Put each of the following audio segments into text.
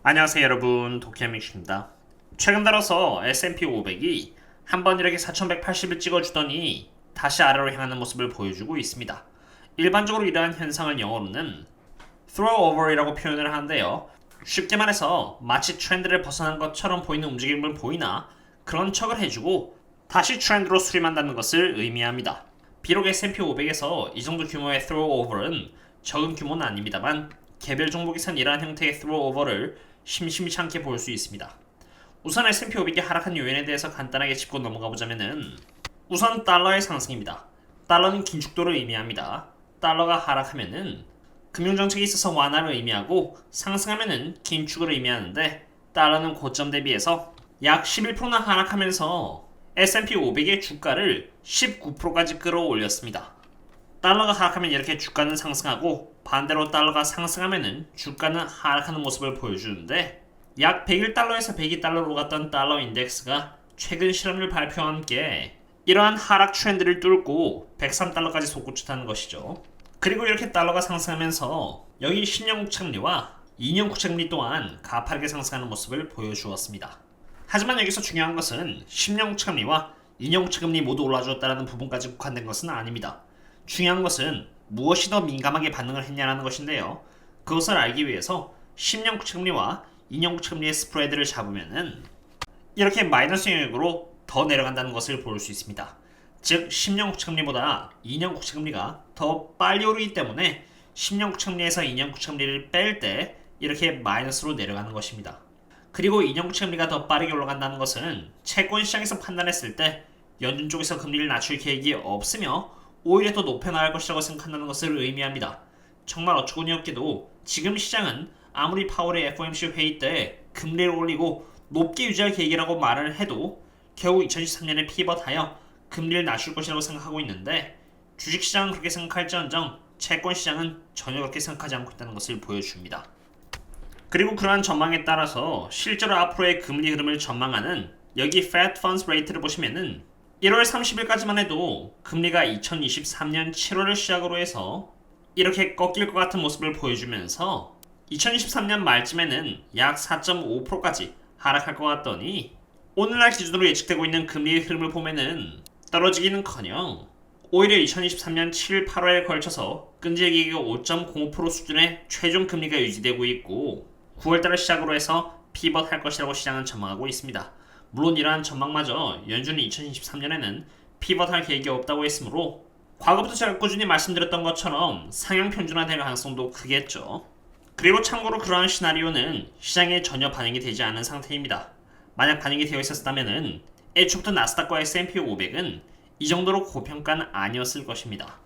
안녕하세요 여러분, 도쿄미식입니다. 최근 들어서 S&P 500이 한번 이렇게 4180을 찍어주더니 다시 아래로 향하는 모습을 보여주고 있습니다. 일반적으로 이러한 현상을 영어로는 throw오ver이라고 표현을 하는데요. 쉽게 말해서 마치 트렌드를 벗어난 것처럼 보이는 움직임을 보이나 그런 척을 해주고 다시 트렌드로 수렴한다는 것을 의미합니다. 비록 S&P 500에서 이 정도 규모의 throw오ver은 적은 규모는 아닙니다만 개별 종목에선 이러한 형태의 throw오ver를 심심치 않게 볼 수 있습니다. 우선 S&P 500이 하락한 요인에 대해서 간단하게 짚고 넘어가 보자면은 우선 달러의 상승입니다. 달러는 긴축도를 의미합니다. 달러가 하락하면은 금융정책에 있어서 완화를 의미하고 상승하면은 긴축을 의미하는데 달러는 고점 대비해서 약 11%나 하락하면서 S&P 500의 주가를 19%까지 끌어올렸습니다. 달러가 하락하면 이렇게 주가는 상승하고 반대로 달러가 상승하면 주가는 하락하는 모습을 보여주는데 약 101달러에서 102달러로 갔던 달러 인덱스가 최근 실험을 발표와 함께 이러한 하락 트렌드를 뚫고 103달러까지 솟구쳤다는 것이죠. 그리고 이렇게 달러가 상승하면서 여기 10년 국채금리와 2년 국채금리 또한 가파르게 상승하는 모습을 보여주었습니다. 하지만 여기서 중요한 것은 10년 국채금리와 2년 국채금리 모두 올라주었다는 부분까지 국한된 것은 아닙니다. 중요한 것은 무엇이 더 민감하게 반응을 했냐는 것인데요. 그것을 알기 위해서 10년 국채금리와 2년 국채금리의 스프레드를 잡으면은 이렇게 마이너스 영역으로 더 내려간다는 것을 볼 수 있습니다. 즉 10년 국채금리보다 2년 국채금리가 더 빨리 오르기 때문에 10년 국채금리에서 2년 국채금리를 뺄 때 이렇게 마이너스로 내려가는 것입니다. 그리고 2년 국채금리가 더 빠르게 올라간다는 것은 채권 시장에서 판단했을 때 연준 쪽에서 금리를 낮출 계획이 없으며 오히려 더 높여나갈 것이라고 생각한다는 것을 의미합니다. 정말 어처구니 없게도 지금 시장은 아무리 파월의 FOMC 회의 때 금리를 올리고 높게 유지할 계획이라고 말을 해도 겨우 2023년에 피벗하여 금리를 낮출 것이라고 생각하고 있는데 주식시장은 그렇게 생각할지언정 채권시장은 전혀 그렇게 생각하지 않고 있다는 것을 보여줍니다. 그리고 그러한 전망에 따라서 실제로 앞으로의 금리 흐름을 전망하는 여기 Fed Funds Rate를 보시면은 1월 30일까지만 해도 금리가 2023년 7월을 시작으로 해서 이렇게 꺾일 것 같은 모습을 보여주면서 2023년 말쯤에는 약 4.5%까지 하락할 것 같더니 오늘날 기준으로 예측되고 있는 금리의 흐름을 보면은 떨어지기는커녕 오히려 2023년 7, 8월에 걸쳐서 끈질기게 5.05% 수준의 최종 금리가 유지되고 있고 9월달을 시작으로 해서 피벗할 것이라고 시장은 전망하고 있습니다. 물론 이러한 전망마저 연준이 2023년에는 피벗할 계획이 없다고 했으므로 과거부터 제가 꾸준히 말씀드렸던 것처럼 상향 편준화될 가능성도 크겠죠. 그리고 참고로 그러한 시나리오는 시장에 전혀 반영이 되지 않은 상태입니다. 만약 반영이 되어 있었다면 애초부터 나스닥과 S&P 500은 이 정도로 고평가는 아니었을 것입니다.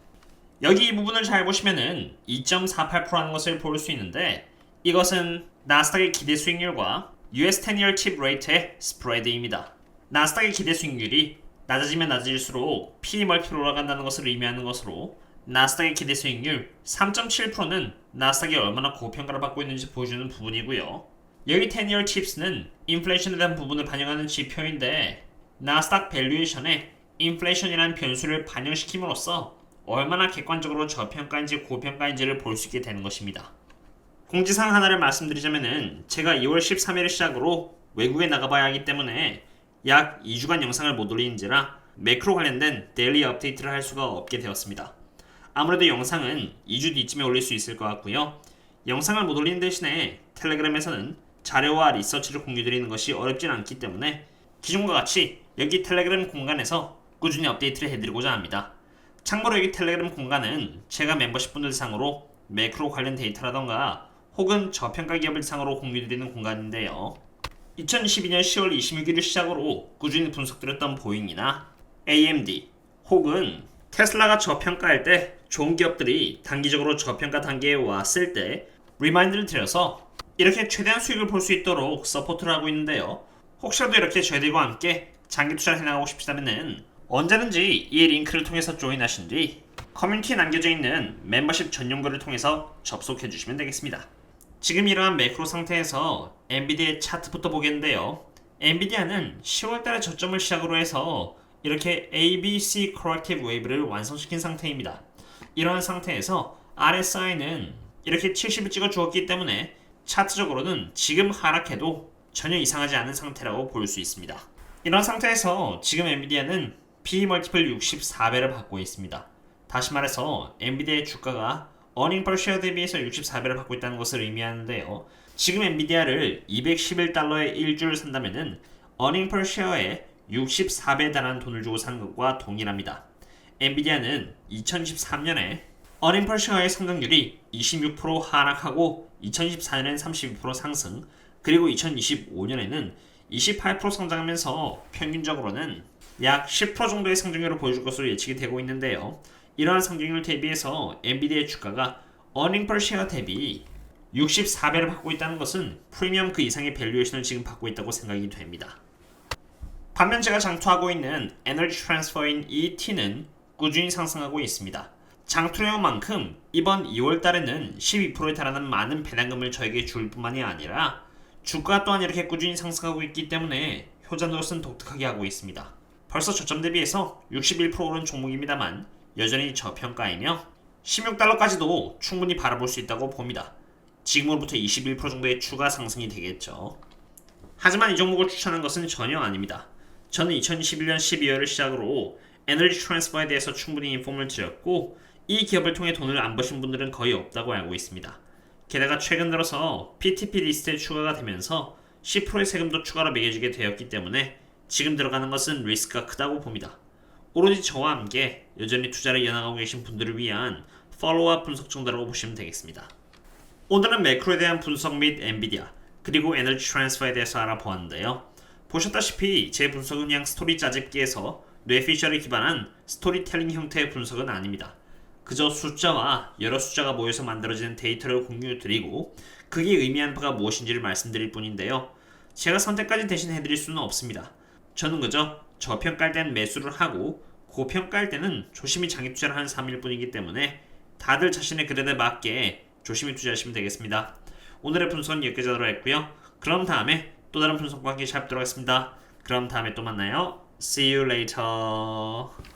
여기 이 부분을 잘 보시면은 2.48%라는 것을 볼 수 있는데 이것은 나스닥의 기대 수익률과 US 10year tip rate의 스프레드입니다. 나스닥의 기대 수익률이 낮아지면 낮아질수록 P 멀티로 올라간다는 것을 의미하는 것으로 나스닥의 기대 수익률 3.7%는 나스닥이 얼마나 고평가를 받고 있는지 보여주는 부분이고요. 여기 10year tips는 인플레이션에 대한 부분을 반영하는 지표인데 나스닥 밸류에이션에 인플레이션이라는 변수를 반영시킴으로써 얼마나 객관적으로 저평가인지 고평가인지를 볼 수 있게 되는 것입니다. 공지사항 하나를 말씀드리자면은 제가 2월 13일 시작으로 외국에 나가봐야 하기 때문에 약 2주간 영상을 못 올리는지라 매크로 관련된 데일리 업데이트를 할 수가 없게 되었습니다. 아무래도 영상은 2주 뒤쯤에 올릴 수 있을 것 같고요. 영상을 못 올리는 대신에 텔레그램에서는 자료와 리서치를 공유드리는 것이 어렵진 않기 때문에 기존과 같이 여기 텔레그램 공간에서 꾸준히 업데이트를 해드리고자 합니다. 참고로 여기 텔레그램 공간은 제가 멤버십 분들 상으로 매크로 관련 데이터라던가 혹은 저평가 기업을 상으로 공유드리는 공간인데요. 2022년 10월 26일을 시작으로 꾸준히 분석드렸던 보잉이나 AMD 혹은 테슬라가 저평가할 때 좋은 기업들이 단기적으로 저평가 단계에 왔을 때 리마인드를 드려서 이렇게 최대한 수익을 볼 수 있도록 서포트를 하고 있는데요. 혹시라도 이렇게 저희들과 함께 장기 투자를 해나가고 싶으시다면 언제든지 이 링크를 통해서 조인하신 뒤 커뮤니티에 남겨져 있는 멤버십 전용글을 통해서 접속해 주시면 되겠습니다. 지금 이러한 매크로 상태에서 엔비디아의 차트부터 보겠는데요. 엔비디아는 10월달에 저점을 시작으로 해서 이렇게 ABC Corrective Wave를 완성시킨 상태입니다. 이러한 상태에서 RSI는 이렇게 70을 찍어 주었기 때문에 차트적으로는 지금 하락해도 전혀 이상하지 않은 상태라고 볼 수 있습니다. 이런 상태에서 지금 엔비디아는 PE 멀티플 64배를 받고 있습니다. 다시 말해서 엔비디아의 주가가 어닝 per share 대비해서 64배를 받고 있다는 것을 의미하는데요. 지금 엔비디아를 211달러에 1주를 산다면은 어닝 per share에 64배에 달하는 돈을 주고 산 것과 동일합니다. 엔비디아는 2013년에 어닝 per share의 상승률이 26% 하락하고 2014년엔 32% 상승, 그리고 2025년에는 28% 성장하면서 평균적으로는 약 10% 정도의 상승률을 보여줄 것으로 예측이 되고 있는데요. 이러한 상승률 대비해서 엔비디아의 주가가 어닝 per share 대비 64배를 받고 있다는 것은 프리미엄 그 이상의 밸류에이션을 지금 받고 있다고 생각이 됩니다. 반면 제가 장투하고 있는 에너지 트랜스퍼인 ET는 꾸준히 상승하고 있습니다. 장투량인 만큼 이번 2월 달에는 12%에 달하는 많은 배당금을 저에게 줄 뿐만이 아니라 주가 또한 이렇게 꾸준히 상승하고 있기 때문에 효자 노릇은 독특하게 하고 있습니다. 벌써 저점 대비해서 61% 오른 종목입니다만 여전히 저평가이며 16달러까지도 충분히 바라볼 수 있다고 봅니다. 지금으로부터 21% 정도의 추가 상승이 되겠죠. 하지만 이 종목을 추천한 것은 전혀 아닙니다. 저는 2021년 12월을 시작으로 에너지 트랜스퍼에 대해서 충분히 인폼을 드렸고 이 기업을 통해 돈을 안 버신 분들은 거의 없다고 알고 있습니다. 게다가 최근 들어서 PTP 리스트에 추가가 되면서 10%의 세금도 추가로 매겨지게 되었기 때문에 지금 들어가는 것은 리스크가 크다고 봅니다. 오로지 저와 함께 여전히 투자를 이어나가고 계신 분들을 위한 팔로우업 분석 정도라고 보시면 되겠습니다. 오늘은 매크로에 대한 분석 및 엔비디아 그리고 에너지 트랜스퍼에 대해서 알아보았는데요. 보셨다시피 제 분석은 그냥 스토리 짜집기에서 뇌피셜에 기반한 스토리텔링 형태의 분석은 아닙니다. 그저 숫자와 여러 숫자가 모여서 만들어지는 데이터를 공유드리고 그게 의미하는 바가 무엇인지를 말씀드릴 뿐인데요. 제가 선택까지 대신 해드릴 수는 없습니다. 저는 그저 저평가할 때는 매수를 하고 고평가할 때는 조심히 장기 투자를 하는 삶일 뿐이기 때문에 다들 자신의 그릇에 맞게 조심히 투자하시면 되겠습니다. 오늘의 분석은 여기까지 하도록 했고요. 그럼 다음에 또 다른 분석과 함께 찾아뵙도록 하겠습니다. 그럼 다음에 또 만나요. See you later.